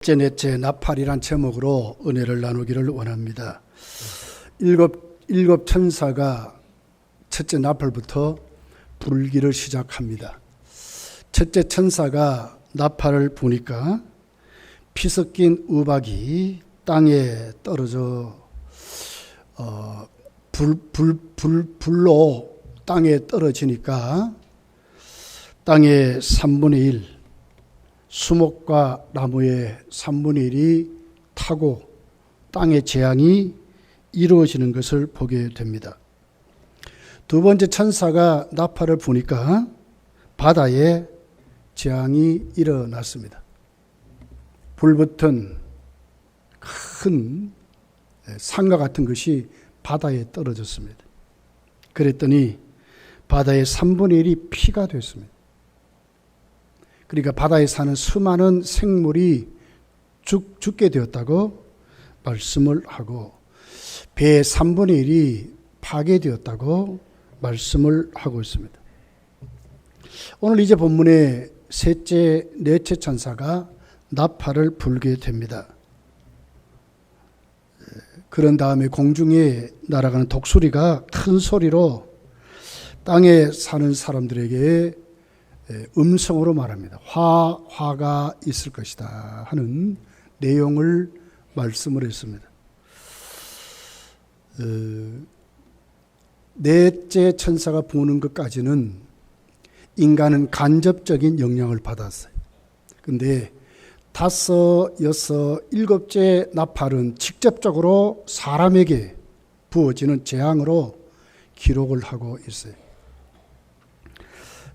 넷째 나팔이란 제목으로 은혜를 나누기를 원합니다. 일곱 천사가 첫째 나팔부터 불기를 시작합니다. 첫째 천사가 나팔을 부니까 피 섞인 우박이 땅에 떨어져 불로 땅에 떨어지니까 땅의 3분의 1, 수목과 나무의 3분의 1이 타고 땅의 재앙이 이루어지는 것을 보게 됩니다. 두 번째 천사가 나팔을 부니까 바다에 재앙이 일어났습니다. 불붙은 큰 산과 같은 것이 바다에 떨어졌습니다. 그랬더니 바다의 3분의 1이 피가 됐습니다. 그러니까 바다에 사는 수많은 생물이 죽게 되었다고 말씀을 하고 배의 3분의 1이 파괴되었다고 말씀을 하고 있습니다. 오늘 이제 본문의 셋째, 넷째 천사가 나팔을 불게 됩니다. 그런 다음에 공중에 날아가는 독수리가 큰 소리로 땅에 사는 사람들에게 음성으로 말합니다. 화가 있을 것이다 하는 내용을 말씀을 했습니다. 넷째 천사가 부는 것까지는 인간은 간접적인 영향을 받았어요. 그런데 다섯, 여섯, 일곱째 나팔은 직접적으로 사람에게 부어지는 재앙으로 기록을 하고 있어요.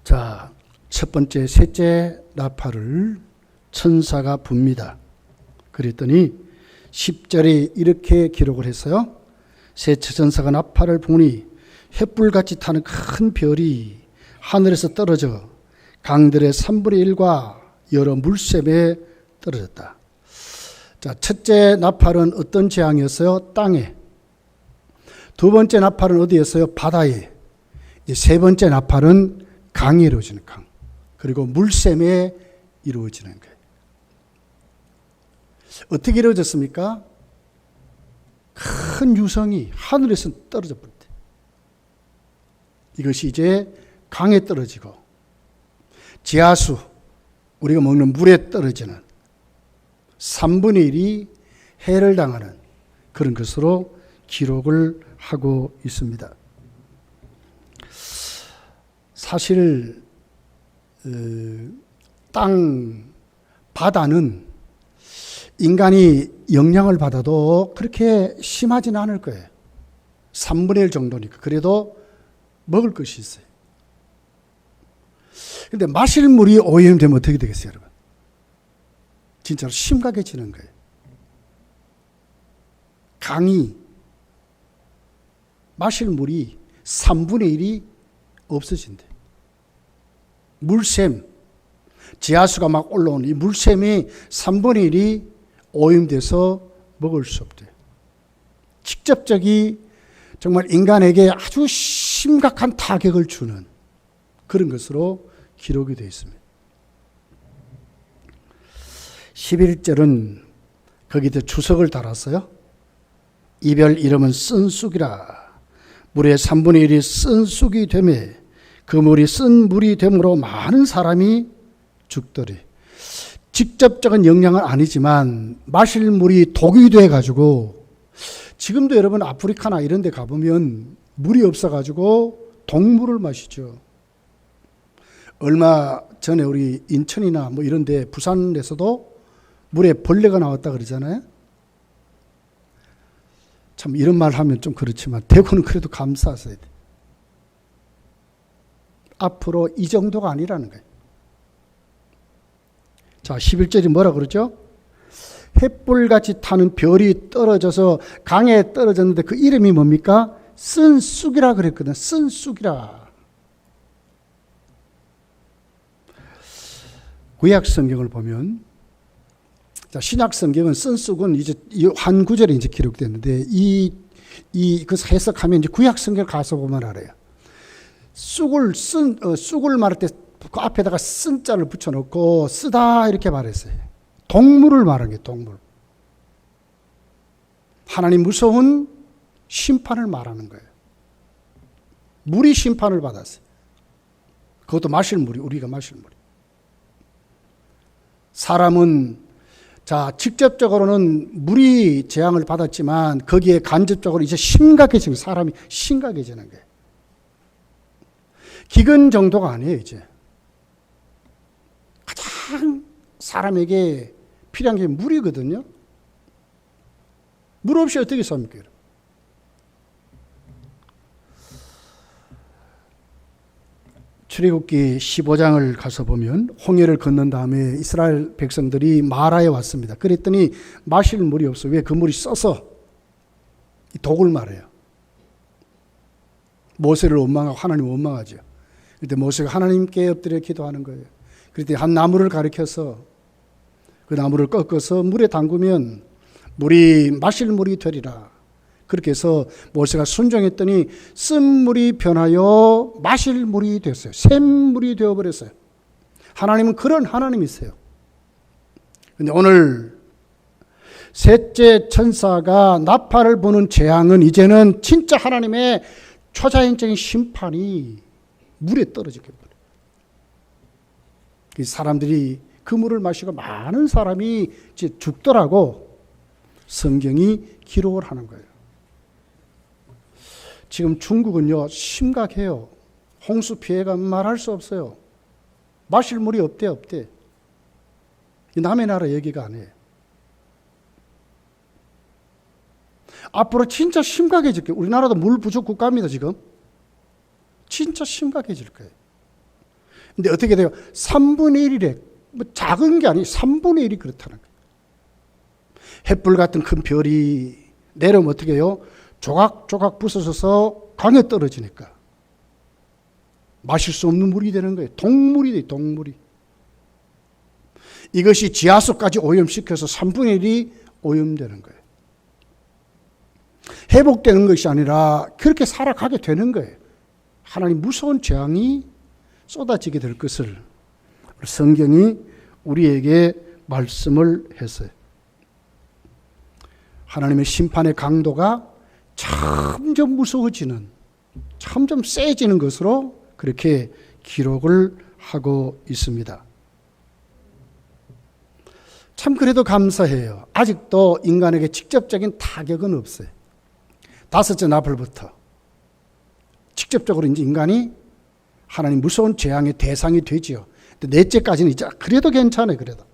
자, 첫 번째, 셋째 나팔을 천사가 붑니다. 그랬더니 10절에 이렇게 기록을 했어요. 셋째 천사가 나팔을 부니 횃불같이 타는 큰 별이 하늘에서 떨어져 강들의 3분의 1과 여러 물샘에 떨어졌다. 자, 첫째 나팔은 어떤 재앙이었어요? 땅에. 두 번째 나팔은 어디였어요? 바다에. 세 번째 나팔은 강에 이루어지는 강. 그리고 물샘에 이루어지는 거예요. 어떻게 이루어졌습니까? 큰 유성이 하늘에서 떨어져 버렸대. 이것이 이제 강에 떨어지고 지하수, 우리가 먹는 물에 떨어지는 3분의 1이 해를 당하는 그런 것으로 기록을 하고 있습니다. 사실 바다는 인간이 영향을 받아도 그렇게 심하지는 않을 거예요. 3분의 1 정도니까. 그래도 먹을 것이 있어요. 그런데 마실 물이 오염되면 어떻게 되겠어요, 여러분? 진짜로 심각해지는 거예요. 강이, 마실 물이 3분의 1이 없어진대. 물샘, 지하수가 막 올라오는 이 물샘이 3분의 1이 오염돼서 먹을 수 없대요. 직접적이 정말 인간에게 아주 심각한 타격을 주는 그런 것으로 기록이 되어 있습니다. 11절은 거기에 주석을 달았어요. 이별 이름은 쓴 쑥이라. 물의 3분의 1이 쓴 쑥이 되매 그 물이 쓴 물이 되므로 많은 사람이 죽더리. 직접적인 영향은 아니지만 마실 물이 독이 돼가지고 지금도 여러분 아프리카나 이런 데 가보면 물이 없어가지고 독물을 마시죠. 얼마 전에 우리 인천이나 뭐 이런 데 부산에서도 물에 벌레가 나왔다 그러잖아요. 참 이런 말 하면 좀 그렇지만 대구는 그래도 감사하셔야 돼. 앞으로 이 정도가 아니라는 거예요. 자, 11절이 뭐라 그러죠? 횃불같이 타는 별이 떨어져서 강에 떨어졌는데 그 이름이 뭡니까? 쓴 쑥이라 그랬거든. 쓴 쑥이라. 구약 성경을 보면, 자, 신약 성경은 쓴 쑥은 이제 한 구절에 이제 기록됐는데 그 해석하면 이제 구약 성경 가서 보면 알아요. 쑥을 말할 때 그 앞에다가 쓴자를 붙여놓고 쓰다 이렇게 말했어요. 동물을 말하는 게 동물. 하나님 무서운 심판을 말하는 거예요. 물이 심판을 받았어요. 그것도 마실 물이, 우리가 마실 물이. 사람은 직접적으로는 물이 재앙을 받았지만 거기에 간접적으로 이제 심각해지는, 사람이 심각해지는 거예요. 기근 정도가 아니에요, 이제. 가장 사람에게 필요한 게 물이거든요. 물 없이 어떻게 삽니까? 출애굽기 15장을 가서 보면 홍해를 건넌 다음에 이스라엘 백성들이 마라에 왔습니다. 그랬더니 마실 물이 없어. 왜? 그 물이 써서 독을 말해요. 모세를 원망하고 하나님을 원망하죠. 그때 모세가 하나님께 엎드려 기도하는 거예요. 그때 한 나무를 가리켜서 그 나무를 꺾어서 물에 담그면 물이 마실 물이 되리라. 그렇게 해서 모세가 순종했더니 쓴 물이 변하여 마실 물이 됐어요. 샘물이 되어버렸어요. 하나님은 그런 하나님이세요. 그런데 오늘 셋째 천사가 나팔을 부는 재앙은 이제는 진짜 하나님의 초자연적인 심판이 물에 떨어지게 버려요. 사람들이 그 물을 마시고 많은 사람이 이제 죽더라고 성경이 기록을 하는 거예요. 지금 중국은요, 심각해요. 홍수 피해가 말할 수 없어요. 마실 물이 없대. 남의 나라 얘기가 아니에요. 앞으로 진짜 심각해질 거예요. 우리나라도 물 부족 국가입니다, 지금. 진짜 심각해질 거예요. 근데 어떻게 돼요? 3분의 1이래. 뭐 작은 게 아니에요. 3분의 1이 그렇다는 거예요. 햇불 같은 큰 별이 내려오면 어떻게 해요? 조각조각 부서져서 강에 떨어지니까 마실 수 없는 물이 되는 거예요. 동물이 돼요. 동물이. 이것이 지하수까지 오염시켜서 3분의 1이 오염되는 거예요. 회복되는 것이 아니라 그렇게 살아가게 되는 거예요. 하나님 무서운 재앙이 쏟아지게 될 것을 성경이 우리에게 말씀을 했어요. 하나님의 심판의 강도가 점점 무서워지는, 점점 세지는 것으로 그렇게 기록을 하고 있습니다. 참 그래도 감사해요. 아직도 인간에게 직접적인 타격은 없어요. 다섯째 나팔부터 직접적으로 이제 인간이 하나님 무서운 재앙의 대상이 되지요. 근데 넷째까지는 이제 그래도 괜찮아요. 그래도.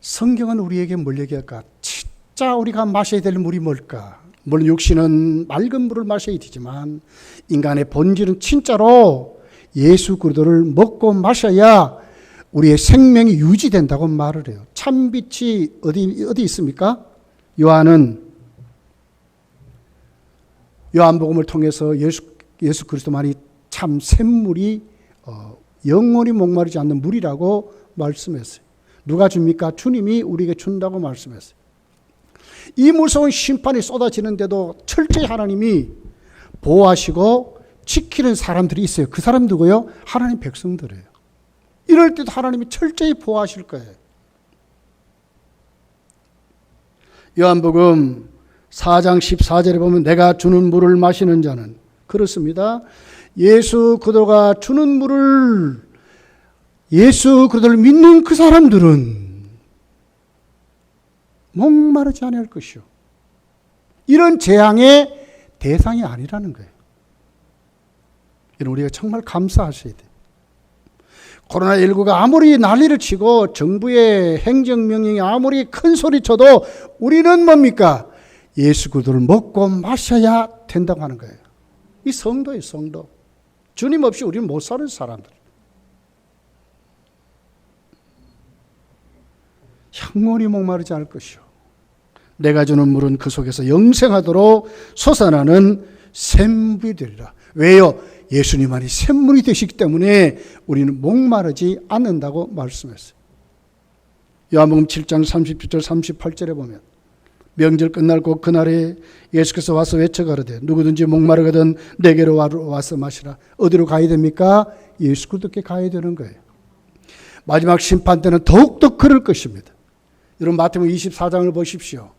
성경은 우리에게 뭘 얘기할까? 진짜 우리가 마셔야 될 물이 뭘까? 물론 육신은 맑은 물을 마셔야 되지만 인간의 본질은 진짜로 예수 그리스도를 먹고 마셔야 우리의 생명이 유지된다고 말을 해요. 참빛이 어디 있습니까? 요한복음을 통해서 예수 그리스도만이 참 샘물이 영원히 목마르지 않는 물이라고 말씀했어요. 누가 줍니까? 주님이 우리에게 준다고 말씀했어요. 이 무서운 심판이 쏟아지는데도 철저히 하나님이 보호하시고 지키는 사람들이 있어요. 그 사람 누구요? 하나님 백성들이에요. 이럴 때도 하나님이 철저히 보호하실 거예요. 요한복음 4장 14절에 보면 내가 주는 물을 마시는 자는 그렇습니다. 예수 그리스도가 주는 물을 예수 그리스도를 믿는 그 사람들은 목마르지 않을 것이요. 이런 재앙의 대상이 아니라는 거예요. 우리가 정말 감사하셔야 돼요. 코로나19가 아무리 난리를 치고 정부의 행정명령이 아무리 큰 소리 쳐도 우리는 뭡니까? 예수 그리스도를 먹고 마셔야 된다고 하는 거예요. 이 성도예요, 성도. 주님 없이 우리는 못 사는 사람들. 영원히 목마르지 않을 것이요. 내가 주는 물은 그 속에서 영생하도록 솟아나는 샘물이 되리라. 왜요? 예수님만이 샘물이 되시기 때문에 우리는 목마르지 않는다고 말씀했어요. 요한복음 7장 37절 38절에 보면 명절 끝날 곧 그날에 예수께서 와서 외쳐 가로되 누구든지 목마르거든 내게로 와서 마시라. 어디로 가야 됩니까? 예수 그리스도께 가야 되는 거예요. 마지막 심판 때는 더욱더 그럴 것입니다. 여러분 마태복음 24장을 보십시오.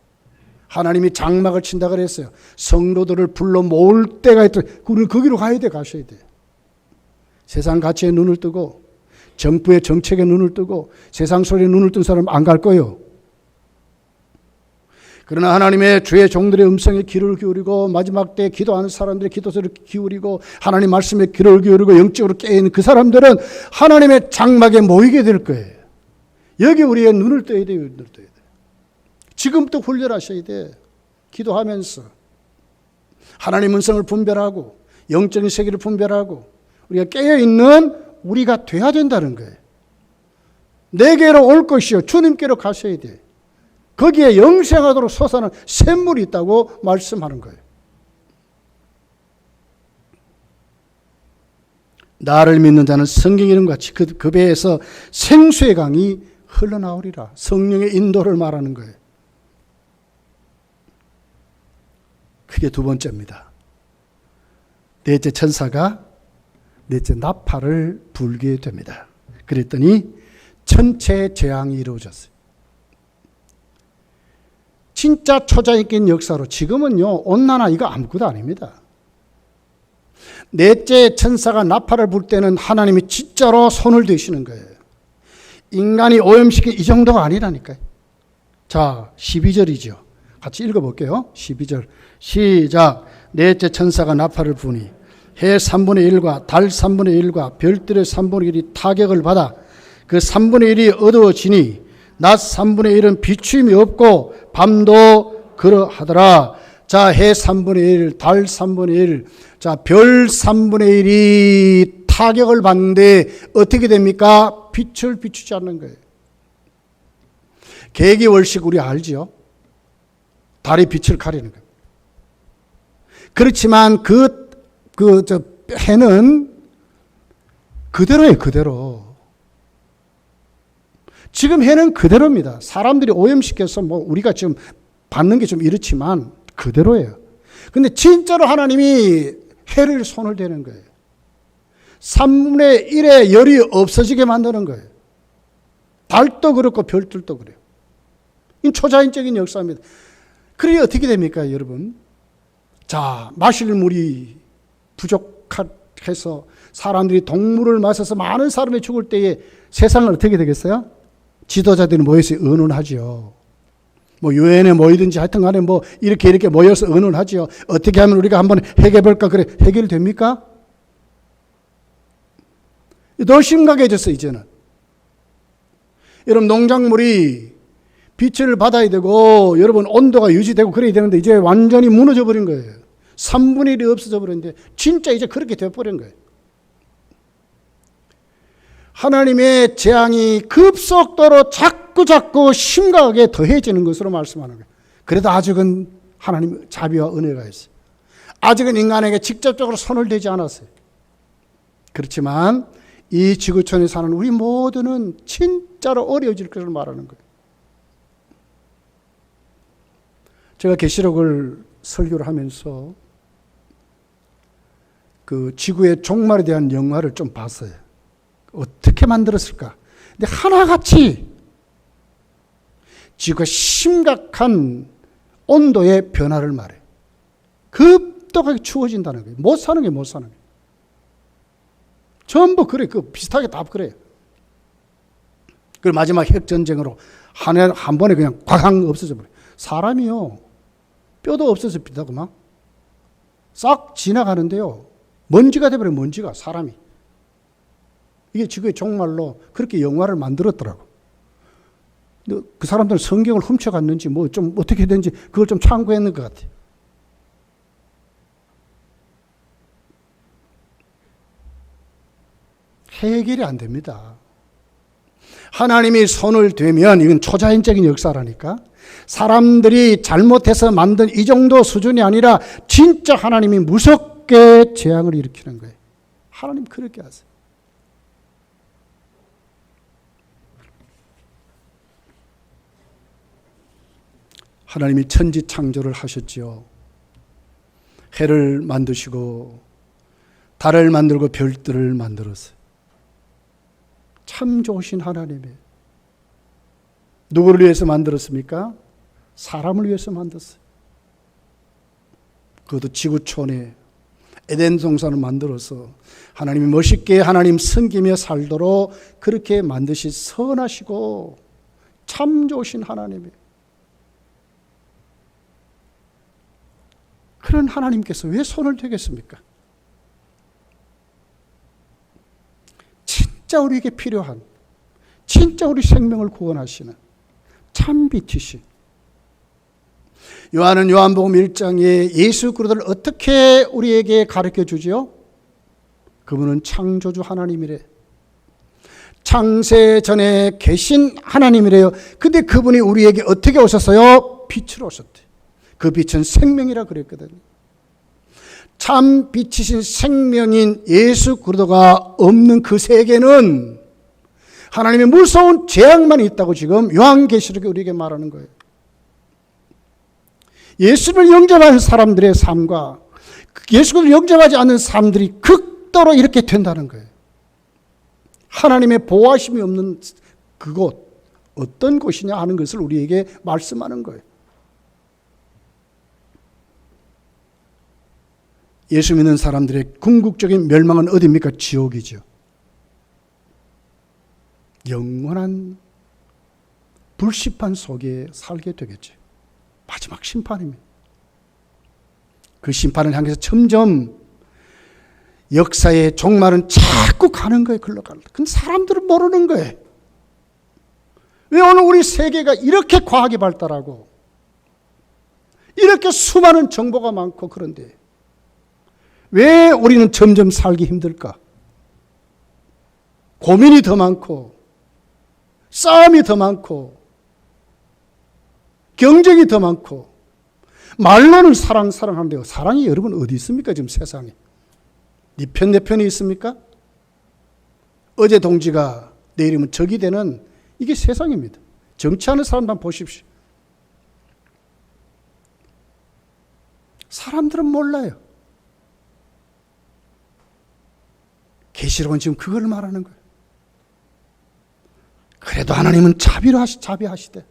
하나님이 장막을 친다 그랬어요. 성도들을 불러 모을 때가 있다. 우리는 거기로 가야 돼, 가셔야 돼. 세상 가치에 눈을 뜨고 정부의 정책에 눈을 뜨고 세상 소리에 눈을 뜬 사람은 안 갈 거예요. 그러나 하나님의 주의 종들의 음성에 귀를 기울이고 마지막 때 기도하는 사람들의 기도소리를 기울이고 하나님 말씀에 귀를 기울이고 영적으로 깨어있는 그 사람들은 하나님의 장막에 모이게 될 거예요. 여기 우리의 눈을 떠야 돼요. 눈을 떠야 돼요. 지금부터 훈련하셔야 돼. 기도하면서 하나님 음성을 분별하고 영적인 세계를 분별하고 우리가 깨어있는 우리가 돼야 된다는 거예요. 내게로 올 것이요 주님께로 가셔야 돼. 거기에 영생하도록 솟아나는 샘물이 있다고 말씀하는 거예요. 나를 믿는 자는 성경 이름 같이 그 배에서 생수의 강이 흘러나오리라. 성령의 인도를 말하는 거예요. 그게 두 번째입니다. 넷째 천사가 넷째 나팔을 불게 됩니다. 그랬더니 천체의 재앙이 이루어졌어요. 진짜 초자연적인 역사로 지금은요 온난화 이거 아무것도 아닙니다. 넷째 천사가 나팔을 불 때는 하나님이 진짜로 손을 대시는 거예요. 인간이 오염시킨 이 정도가 아니라니까요. 자 12절이죠. 같이 읽어볼게요. 12절 시작. 넷째 천사가 나팔을 부니 해 3분의 1과 달 3분의 1과 별들의 3분의 1이 타격을 받아 그 3분의 1이 어두워지니 낮 3분의 1은 비추임이 없고 밤도 그러하더라. 자, 해 3분의 1, 달 3분의 1, 자, 별 3분의 1이 타격을 받는데 어떻게 됩니까? 빛을 비추지 않는 거예요. 계기월식 우리 알죠? 달이 빛을 가리는 거예요. 그렇지만 해는 그대로예요, 그대로. 지금 해는 그대로입니다. 사람들이 오염시켜서 우리가 지금 받는 게 좀 이렇지만 그대로예요. 근데 진짜로 하나님이 해를 손을 대는 거예요. 3분의 1의 열이 없어지게 만드는 거예요. 달도 그렇고 별들도 그래요. 이 초자연적인 역사입니다. 그래 어떻게 됩니까, 여러분? 자, 마실 물이 부족해서 사람들이 동물을 마셔서 많은 사람이 죽을 때에 세상은 어떻게 되겠어요? 지도자들이 모여서 의논하죠. 유엔에 모이든지 하여튼 간에 이렇게 모여서 의논하죠. 어떻게 하면 우리가 한번 해결해볼까? 그래, 해결됩니까? 더 심각해졌어, 이제는. 여러분, 농작물이 빛을 받아야 되고, 여러분, 온도가 유지되고 그래야 되는데, 이제 완전히 무너져 버린 거예요. 3분의 1이 없어져 버렸는데, 진짜 이제 그렇게 되어버린 거예요. 하나님의 재앙이 급속도로 자꾸 심각하게 더해지는 것으로 말씀하는 거예요. 그래도 아직은 하나님 자비와 은혜가 있어요. 아직은 인간에게 직접적으로 손을 대지 않았어요. 그렇지만 이 지구촌에 사는 우리 모두는 진짜로 어려워질 것을 말하는 거예요. 제가 계시록을 설교를 하면서 그 지구의 종말에 대한 영화를 좀 봤어요. 어떻게 만들었을까? 근데 하나같이 지구가 심각한 온도의 변화를 말해. 급격하게 추워진다는 거예요. 못 사는 게 못 사는 거예요. 전부 그래. 비슷하게 다 그래요. 그리고 마지막 핵전쟁으로 한 번에 그냥 꽉 없어져 버려요. 사람이요. 뼈도 없어져 비다고 막 싹 지나가는데요. 먼지가 돼버려요. 먼지가 사람이. 이게 지구의 종말로 그렇게 영화를 만들었더라고. 그 사람들은 성경을 훔쳐갔는지 좀 어떻게 된지 그걸 좀 참고했는 것 같아요. 해결이 안 됩니다. 하나님이 손을 대면 이건 초자연적인 역사라니까. 사람들이 잘못해서 만든 이 정도 수준이 아니라 진짜 하나님이 무섭게 재앙을 일으키는 거예요. 하나님 그렇게 하세요. 하나님이 천지 창조를 하셨지요. 해를 만드시고 달을 만들고 별들을 만들었어요. 참 좋으신 하나님이 누구를 위해서 만들었습니까? 사람을 위해서 만들었어요. 그것도 지구촌에 에덴 동산을 만들어서 하나님이 멋있게 하나님 섬기며 살도록 그렇게 만드신 선하시고 참 좋으신 하나님이, 그런 하나님께서 왜 손을 대겠습니까? 진짜 우리에게 필요한, 진짜 우리 생명을 구원하시는 참 빛이신 요한은 요한복음 1장에 예수 그리스도를 어떻게 우리에게 가르쳐 주지요? 그분은 창조주 하나님이래. 창세 전에 계신 하나님이래요. 근데 그분이 우리에게 어떻게 오셨어요? 빛으로 오셨대. 그 빛은 생명이라 그랬거든요. 참 빛이신 생명인 예수 그리스도가 없는 그 세계는 하나님의 무서운 재앙만 있다고 지금 요한계시록에 우리에게 말하는 거예요. 예수를 영접하는 사람들의 삶과 예수를 영접하지 않는 사람들이 극도로 이렇게 된다는 거예요. 하나님의 보호하심이 없는 그곳, 어떤 곳이냐 하는 것을 우리에게 말씀하는 거예요. 예수 믿는 사람들의 궁극적인 멸망은 어디입니까? 지옥이죠. 영원한 불심판 속에 살게 되겠죠. 마지막 심판입니다. 그 심판을 향해서 점점 역사의 종말은 자꾸 가는 거예요. 흘러가는. 근데 사람들은 모르는 거예요. 왜 오늘 우리 세계가 이렇게 과학이 발달하고 이렇게 수많은 정보가 많고 그런데 왜 우리는 점점 살기 힘들까? 고민이 더 많고 싸움이 더 많고 경쟁이 더 많고 말로는 사랑하는데요. 사랑이 여러분 어디 있습니까? 지금 세상에. 네 편 내 편이 있습니까? 어제 동지가 내일이면 적이 되는 이게 세상입니다. 정치하는 사람만 보십시오. 사람들은 몰라요. 계시록은 지금 그걸 말하는 거예요. 그래도 하나님은 자비하시되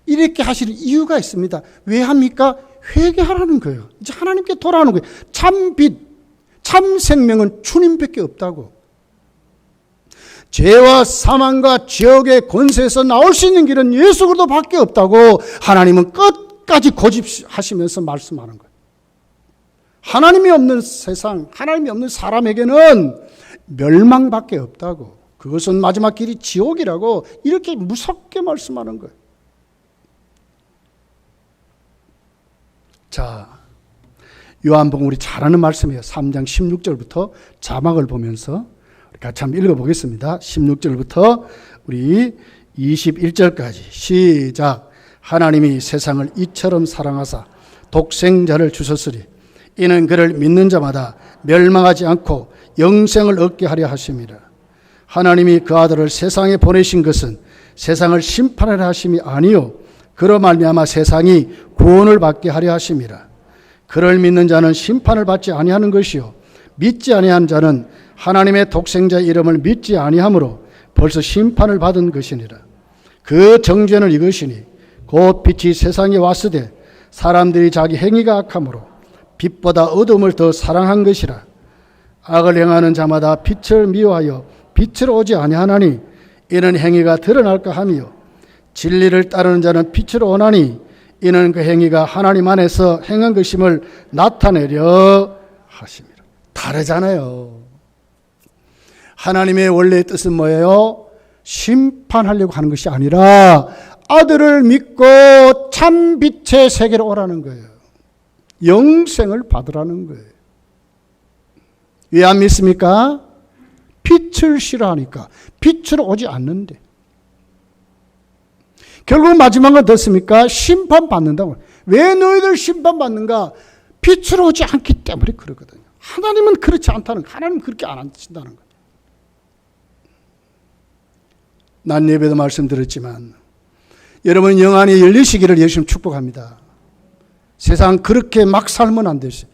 이렇게 하시는 이유가 있습니다. 왜 합니까? 회개하라는 거예요. 이제 하나님께 돌아오는 거예요. 참 빛, 참 생명은 주님밖에 없다고. 죄와 사망과 지옥의 권세에서 나올 수 있는 길은 예수 그리스도밖에 없다고 하나님은 끝까지 고집하시면서 말씀하는 거예요. 하나님이 없는 세상, 하나님이 없는 사람에게는 멸망밖에 없다고. 그것은 마지막 길이 지옥이라고 이렇게 무섭게 말씀하는 거예요. 자, 요한복음 우리 잘 아는 말씀이에요. 3장 16절부터 자막을 보면서 같이 한번 읽어보겠습니다. 16절부터 우리 21절까지 시작. 하나님이 세상을 이처럼 사랑하사 독생자를 주셨으리 이는 그를 믿는 자마다 멸망하지 않고 영생을 얻게 하려 하심이라. 하나님이 그 아들을 세상에 보내신 것은 세상을 심판하려 하심이 아니요 그로 말미암아 세상이 구원을 받게 하려 하심이라. 그를 믿는 자는 심판을 받지 아니하는 것이요 믿지 아니한 자는 하나님의 독생자 이름을 믿지 아니하므로 벌써 심판을 받은 것이니라. 그 정죄는 이것이니 곧 빛이 세상에 왔으되 사람들이 자기 행위가 악함으로 빛보다 어둠을 더 사랑한 것이라. 악을 행하는 자마다 빛을 미워하여 빛으로 오지 아니하나니 이는 행위가 드러날까 하며 진리를 따르는 자는 빛으로 오나니 이는 그 행위가 하나님 안에서 행한 것임을 나타내려 하심이라. 다르잖아요. 하나님의 원래의 뜻은 뭐예요? 심판하려고 하는 것이 아니라 아들을 믿고 참 빛의 세계로 오라는 거예요. 영생을 받으라는 거예요. 왜 안 믿습니까? 빛을 싫어하니까. 빛으로 오지 않는데. 결국 마지막은 어떻습니까? 심판받는다고. 왜 너희들 심판받는가? 빛으로 오지 않기 때문에 그러거든요. 하나님은 그렇지 않다는 거예요. 하나님은 그렇게 안 하신다는 거예요. 난 예배도 말씀드렸지만 여러분 영안이 열리시기를 예수님 축복합니다. 세상 그렇게 막 살면 안 되세요.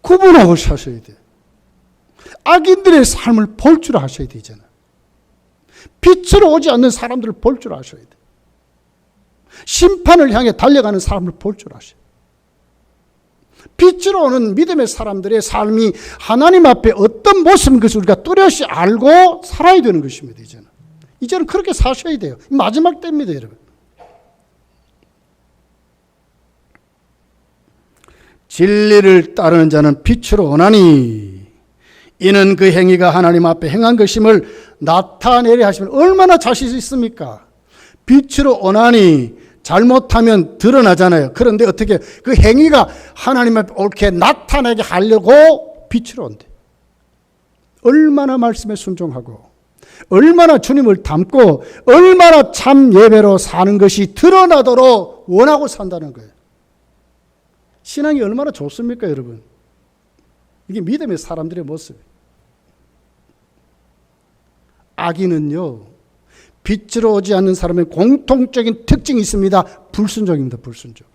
구분하고 사셔야 돼요. 악인들의 삶을 볼 줄 아셔야 되잖아요. 빛으로 오지 않는 사람들을 볼 줄 아셔야 돼요. 심판을 향해 달려가는 사람을 볼 줄 아셔야 돼요. 빛으로 오는 믿음의 사람들의 삶이 하나님 앞에 어떤 모습인 것을 우리가 뚜렷이 알고 살아야 되는 것입니다. 이제는 그렇게 사셔야 돼요. 마지막 때입니다, 여러분. 진리를 따르는 자는 빛으로 오나니 이는 그 행위가 하나님 앞에 행한 것임을 나타내려 하시면 얼마나 자신 있습니까? 빛으로 오나니 잘못하면 드러나잖아요. 그런데 어떻게 그 행위가 하나님 앞에 옳게 나타나게 하려고 빛으로 온대. 얼마나 말씀에 순종하고 얼마나 주님을 닮고 얼마나 참 예배로 사는 것이 드러나도록 원하고 산다는 거예요. 신앙이 얼마나 좋습니까, 여러분? 이게 믿음의 사람들의 모습이에요. 악인은요, 빛으로 오지 않는 사람의 공통적인 특징이 있습니다. 불순종입니다. 불순종.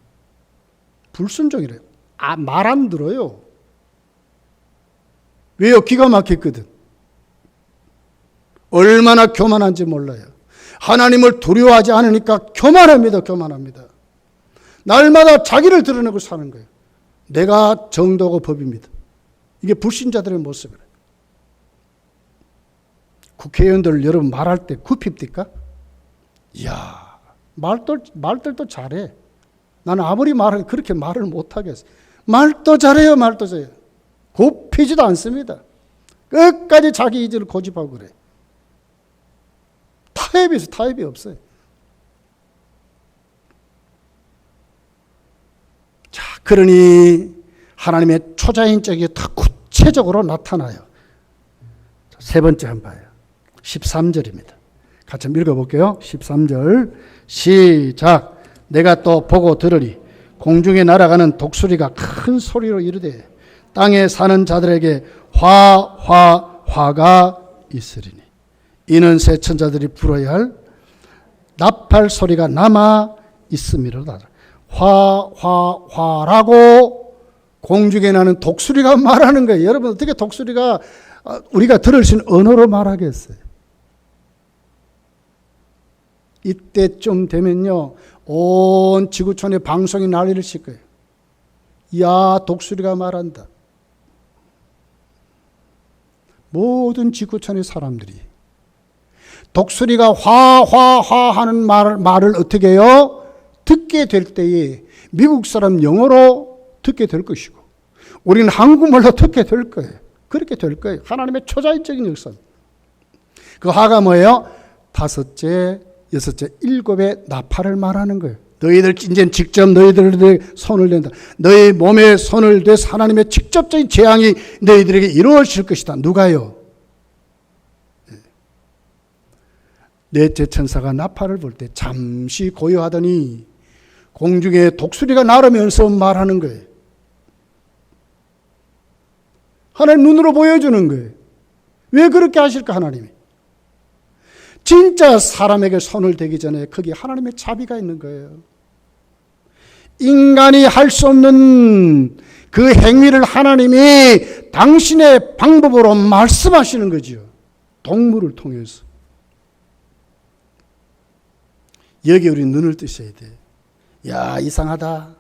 불순종이래요. 말 안 들어요. 왜요? 기가 막혔거든. 얼마나 교만한지 몰라요. 하나님을 두려워하지 않으니까 교만합니다. 교만합니다. 날마다 자기를 드러내고 사는 거예요. 내가 정도고 법입니다. 이게 불신자들의 모습이래요. 국회의원들 여러분 말할 때 굽힙니까? 이야, 말들도 잘해. 나는 아무리 말해도 그렇게 말을 못하겠어. 말도 잘해요, 말도 잘해요. 굽히지도 않습니다. 끝까지 자기 의지를 고집하고 그래. 타협이 없어요. 자, 그러니 하나님의 초자연적이 다 구체적으로 나타나요. 세 번째 한번 봐요. 13절입니다. 같이 한번 읽어볼게요. 13절 시작. 내가 또 보고 들으리 공중에 날아가는 독수리가 큰 소리로 이르되 땅에 사는 자들에게 화가 있으리니 이는 새 천자들이 불어야 할 나팔 소리가 남아 있음이로다. 화라고 공중에 나는 독수리가 말하는 거예요. 여러분 어떻게 독수리가 우리가 들을 수 있는 언어로 말하겠어요? 이때쯤 되면요, 온 지구촌에 방송이 난리를 칠 거예요. 야, 독수리가 말한다. 모든 지구촌의 사람들이 독수리가 화 하는 말을 어떻게 해요? 듣게 될 때에 미국 사람 영어로 듣게 될 것이고 우리는 한국말로 듣게 될 거예요. 그렇게 될 거예요. 하나님의 초자연적인 역사. 그 화가 뭐예요? 다섯째, 여섯째, 일곱의 나팔을 말하는 거예요. 너희들 이제 직접 너희들에게 손을 댄다. 너희 몸에 손을 대서 하나님의 직접적인 재앙이 너희들에게 이루어질 것이다. 누가요? 넷째 천사가 나팔을 불 때 잠시 고요하더니 공중에 독수리가 날으면서 말하는 거예요. 하나님 눈으로 보여주는 거예요. 왜 그렇게 하실까, 하나님이? 진짜 사람에게 손을 대기 전에 거기에 하나님의 자비가 있는 거예요. 인간이 할 수 없는 그 행위를 하나님이 당신의 방법으로 말씀하시는 거죠. 동물을 통해서. 여기 우리 눈을 뜨셔야 돼. 야, 이상하다.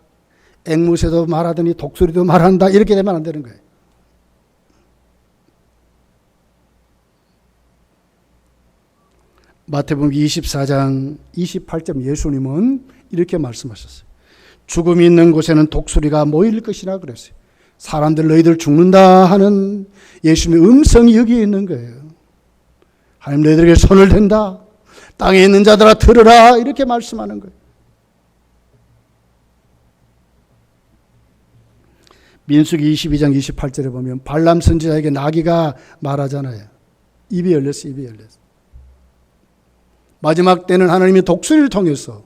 앵무새도 말하더니 독수리도 말한다. 이렇게 되면 안 되는 거예요. 마태복음 24장 28절 예수님은 이렇게 말씀하셨어요. 죽음이 있는 곳에는 독수리가 모일 것이라 그랬어요. 사람들 너희들 죽는다 하는 예수님의 음성이 여기에 있는 거예요. 하나님 너희들에게 손을 댄다. 땅에 있는 자들아 들으라. 이렇게 말씀하는 거예요. 민수기 22장 28절에 보면 발람 선지자에게 나귀가 말하잖아요. 입이 열렸어, 입이 열렸어. 마지막 때는 하나님이 독수리를 통해서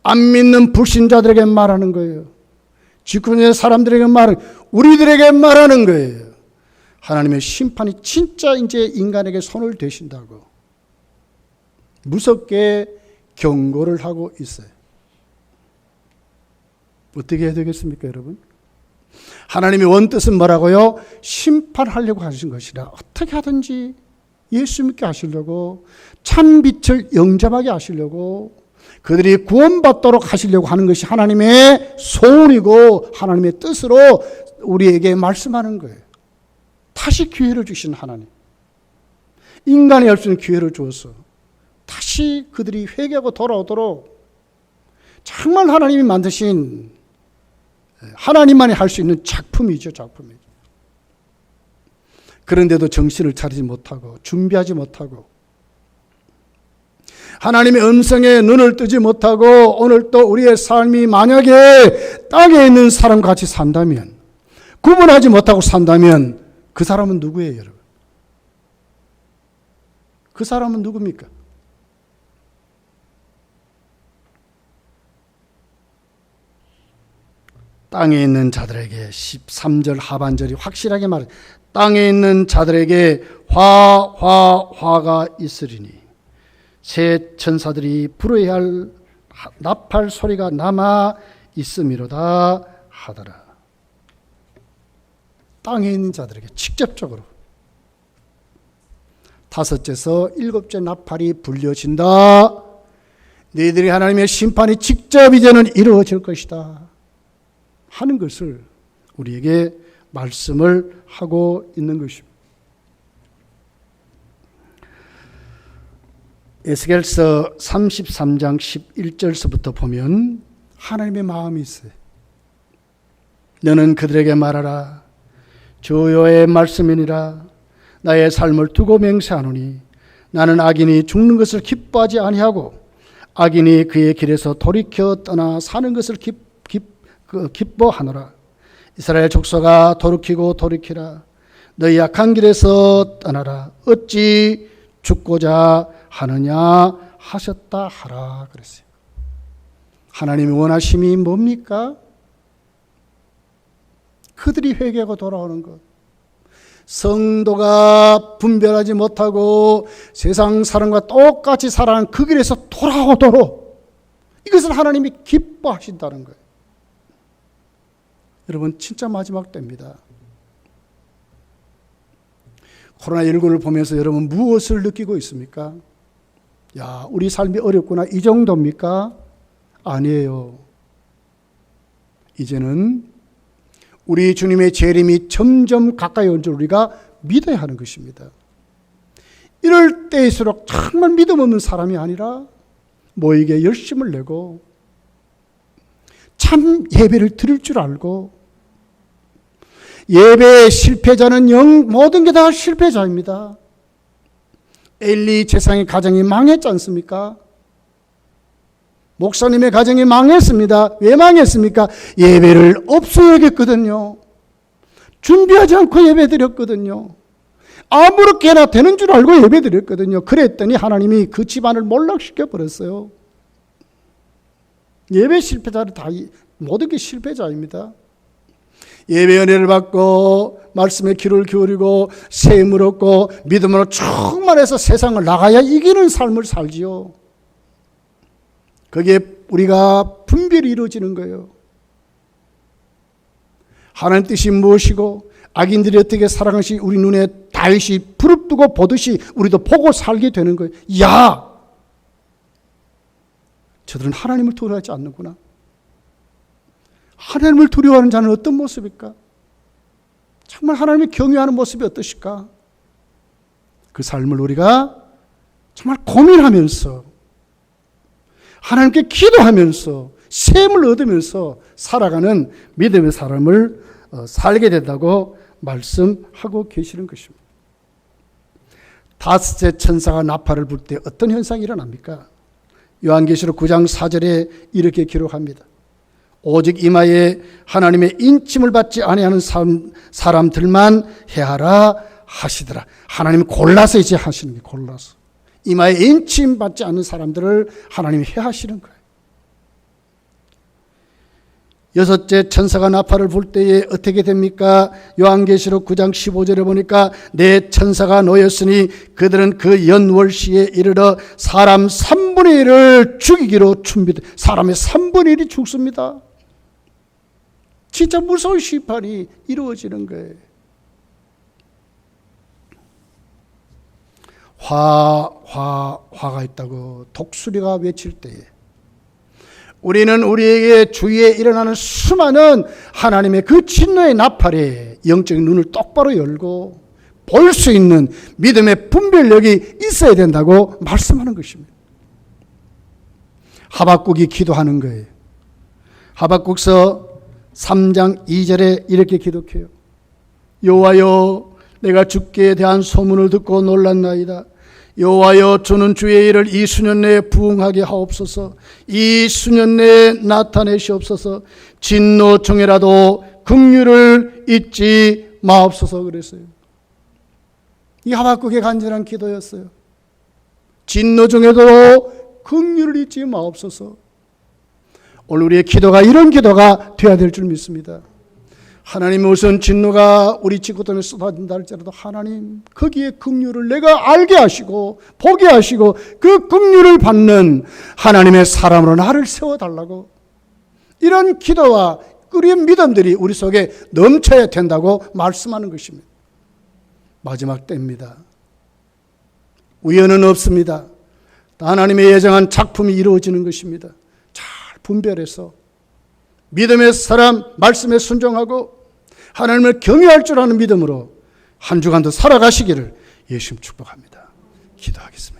안 믿는 불신자들에게 말하는 거예요. 지구촌의 사람들에게 말하는, 우리들에게 말하는 거예요. 하나님의 심판이 진짜 이제 인간에게 손을 대신다고 무섭게 경고를 하고 있어요. 어떻게 해야 되겠습니까, 여러분? 하나님의 원뜻은 뭐라고요? 심판하려고 하신 것이라 어떻게 하든지 예수 믿게 하시려고, 참 빛을 영접하게 하시려고, 그들이 구원받도록 하시려고 하는 것이 하나님의 소원이고 하나님의 뜻으로 우리에게 말씀하는 거예요. 다시 기회를 주신 하나님. 인간이 할 수 있는 기회를 주어서 다시 그들이 회개하고 돌아오도록 정말 하나님이 만드신 하나님만이 할 수 있는 작품이죠. 작품이죠. 그런데도 정신을 차리지 못하고 준비하지 못하고 하나님의 음성에 눈을 뜨지 못하고 오늘 또 우리의 삶이 만약에 땅에 있는 사람과 같이 산다면, 구분하지 못하고 산다면 그 사람은 누구예요, 여러분? 그 사람은 누굽니까? 땅에 있는 자들에게 13절 하반절이 확실하게 말해, 땅에 있는 자들에게 화가 있으리니 새 천사들이 불어야 할 나팔 소리가 남아 있음이로다 하더라. 땅에 있는 자들에게 직접적으로 다섯째서 일곱째 나팔이 불려진다. 너희들이 하나님의 심판이 직접 이제는 이루어질 것이다 하는 것을 우리에게 말씀을 하고 있는 것입니다. 에스겔서 33장 11절서부터 보면 하나님의 마음이 있어요. 너는 그들에게 말하라. 주여의 말씀이니라. 나의 삶을 두고 맹세하노니 나는 악인이 죽는 것을 기뻐하지 아니하고 악인이 그의 길에서 돌이켜 떠나 사는 것을 기뻐하노라. 이스라엘 족속아 돌이키고 돌이키라. 너희 약한 길에서 떠나라. 어찌 죽고자 하느냐 하셨다 하라 그랬어요. 하나님이 원하심이 뭡니까? 그들이 회개하고 돌아오는 것. 성도가 분별하지 못하고 세상 사람과 똑같이 살아가는 그 길에서 돌아오도록, 이것을 하나님이 기뻐하신다는 거예요. 여러분, 진짜 마지막 때입니다. 코로나19를 보면서 여러분 무엇을 느끼고 있습니까? 야, 우리 삶이 어렵구나, 이 정도입니까? 아니에요. 이제는 우리 주님의 재림이 점점 가까이 온 줄 우리가 믿어야 하는 것입니다. 이럴 때일수록 정말 믿음 없는 사람이 아니라 모이게 열심을 내고 참 예배를 드릴 줄 알고, 예배의 실패자는 모든 게 다 실패자입니다. 엘리 제사장의 가정이 망했지 않습니까? 목사님의 가정이 망했습니다. 왜 망했습니까? 예배를 없어 여겼거든요. 준비하지 않고 예배 드렸거든요. 아무렇게나 되는 줄 알고 예배 드렸거든요. 그랬더니 하나님이 그 집안을 몰락시켜 버렸어요. 예배 실패자는 다 모든 게 실패자입니다. 예배 은혜를 받고 말씀에 귀를 기울이고 샘을 얻고 믿음으로 충만해서 세상을 나가야 이기는 삶을 살지요. 거기에 우리가 분별이 이루어지는 거예요. 하나님 뜻이 무엇이고 악인들이 어떻게 살아가는지 우리 눈에 다윗이 부릅뜨고 보듯이 우리도 보고 살게 되는 거예요. 야! 저들은 하나님을 두려워하지 않는구나. 하나님을 두려워하는 자는 어떤 모습일까? 정말 하나님을 경외하는 모습이 어떠실까? 그 삶을 우리가 정말 고민하면서 하나님께 기도하면서 샘을 얻으면서 살아가는 믿음의 사람을 살게 된다고 말씀하고 계시는 것입니다. 다섯째 천사가 나팔을 불 때 어떤 현상이 일어납니까? 요한계시록 9장 4절에 이렇게 기록합니다. 오직 이마에 하나님의 인침을 받지 아니하는 사람들만 해하라 하시더라. 하나님이 골라서 이제 하시는 거예요. 골라서. 이마에 인침 받지 않는 사람들을 하나님이 해하시는 거예요. 여섯째 천사가 나팔을 불 때에 어떻게 됩니까? 요한계시록 9장 15절에 보니까 네 천사가 놓였으니 그들은 그 연월시에 이르러 사람 3분의 1을 죽이기로 준비돼. 사람의 3분의 1이 죽습니다. 진짜 무서운 심판이 이루어지는 거예요. 화가 있다고 독수리가 외칠 때에 우리는 우리에게 주위에 일어나는 수많은 하나님의 그 진노의 나팔에 영적인 눈을 똑바로 열고 볼 수 있는 믿음의 분별력이 있어야 된다고 말씀하는 것입니다. 하박국이 기도하는 거예요. 하박국서 3장 2절에 이렇게 기록해요. 여호와여, 내가 주께 대한 소문을 듣고 놀랐나이다. 여호와여, 주는 주의 일을 이 수년 내에 부응하게 하옵소서. 이 수년 내에 나타내시옵소서. 진노 중에라도 긍휼을 잊지 마옵소서 그랬어요. 이 하박국의 간절한 기도였어요. 진노 중에도 긍휼을 잊지 마옵소서. 오늘 우리의 기도가 이런 기도가 되어야 될 줄 믿습니다. 하나님, 무슨 진노가 우리 지구촌에 쏟아진다 할지라도 하나님, 거기에 긍휼을 내가 알게 하시고 보게 하시고 그 긍휼을 받는 하나님의 사람으로 나를 세워달라고, 이런 기도와 우리의 믿음들이 우리 속에 넘쳐야 된다고 말씀하는 것입니다. 마지막 때입니다. 우연은 없습니다. 하나님의 예정한 작품이 이루어지는 것입니다. 잘 분별해서 믿음의 사람, 말씀에 순종하고 하나님을 경외할 줄 아는 믿음으로 한 주간도 살아가시기를 예수님 축복합니다. 기도하겠습니다.